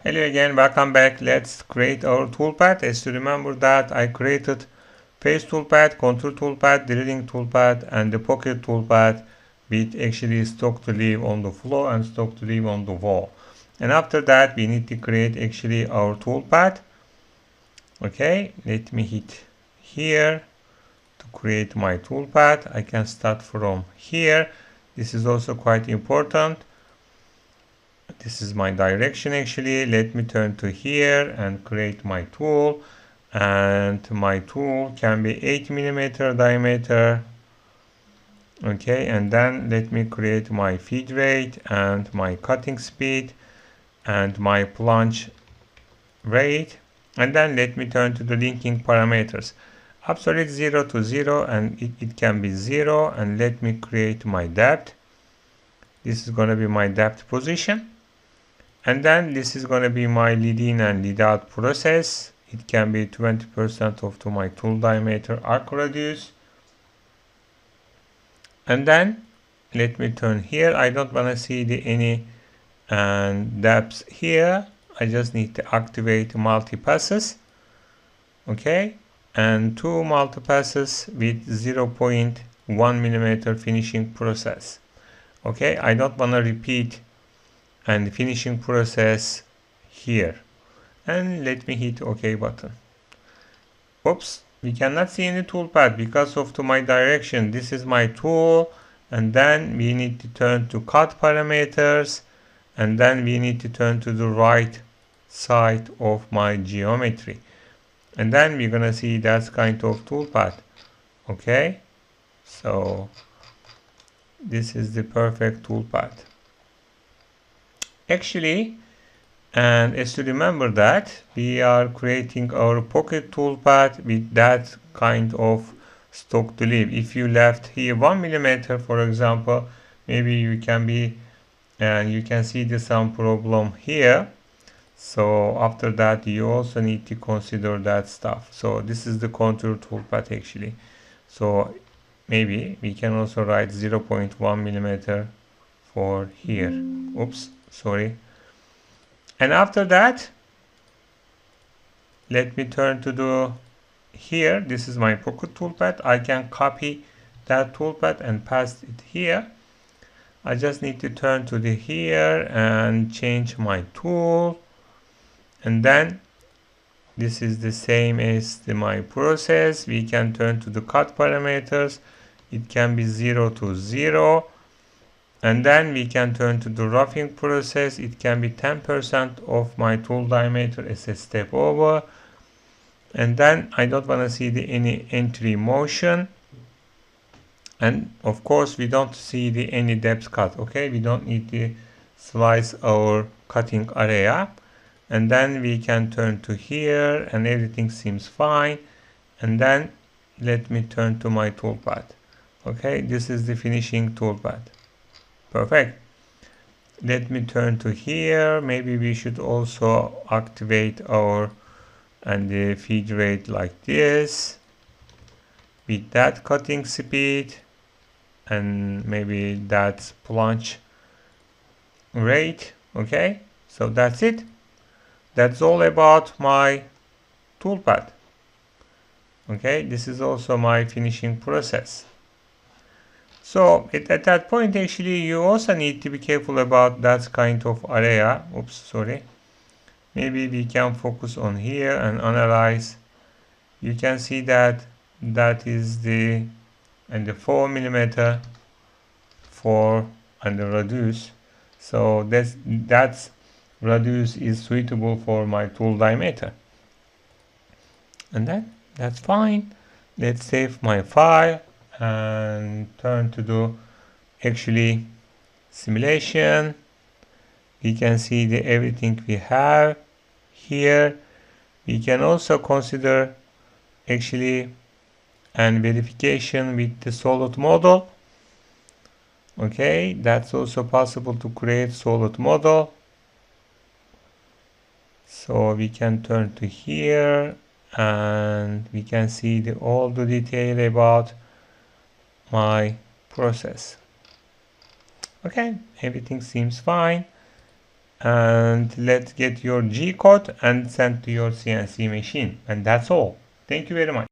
Hello again, welcome back. Let's create our toolpath. As to remember that I created face toolpath, contour toolpath, drilling toolpath, and the pocket toolpath with actually stock to leave on the floor and stock to leave on the wall. And after that we need to create actually our toolpath. Okay, let me hit here to create my toolpath. I can start from here. This is also quite important. This is my direction actually. Let me turn to here and create my tool, and my tool can be 8 mm diameter. Okay, and then let me create my feed rate and my cutting speed and my plunge rate, and then let me turn to the linking parameters. Absolute 0 to 0, and it can be 0, and let me create my depth. This is going to be my depth position. And then this is going to be my lead in and lead out process. It can be 20% of to my tool diameter arc radius. And then let me turn here. I don't want to see any depths here. I just need to activate multi-passes. Okay, and 2 multi-passes with 0.1 mm finishing process. Okay, I don't want to repeat and the finishing process here, and let me hit OK button. Oops, we cannot see any toolpath because of my direction. This is my tool, and then we need to turn to cut parameters, and then we need to turn to the right side of my geometry, and then we're gonna see that kind of toolpath. Okay, so this is the perfect toolpath actually. And as to remember that we are creating our pocket toolpath with that kind of stock to leave. If you left here 1 mm, for example, maybe you can be, and you can see there's some problem here. So after that you also need to consider that stuff. So this is the contour toolpath actually. So maybe we can also write 0.1 mm for here. Oops, sorry. And after that, let me turn to the here. This is my pocket toolpath. I can copy that toolpath and paste it here. I just need to turn to the here and change my tool. And then this is the same as my process. We can turn to the cut parameters. It can be 0 to 0. And then we can turn to the roughing process. It can be 10% of my tool diameter as a step over. And then I don't want to see any entry motion. And of course we don't see any depth cut. Okay, we don't need to slice our cutting area. And then we can turn to here and everything seems fine. And then let me turn to my toolpath. Okay, this is the finishing toolpath. Perfect. Let me turn to here. Maybe we should also activate our and the feed rate like this with that cutting speed, and maybe that's plunge rate. Okay, so that's it. That's all about my toolpath. Okay, this is also my finishing process. So at that point actually you also need to be careful about that kind of area. Oops, sorry. Maybe we can focus on here and analyze. You can see that that is the 4 mm for and the radius. So that's radius is suitable for my tool diameter. And then that's fine. Let's save my file and turn to the actually simulation. We can see everything we have here. We can also consider actually and verification with the solid model. Okay, that's also possible to create solid model. So we can turn to here and we can see all the detail about my process. Okay, everything seems fine. and let's get your G code and send to your CNC machine. And that's all. Thank you very much.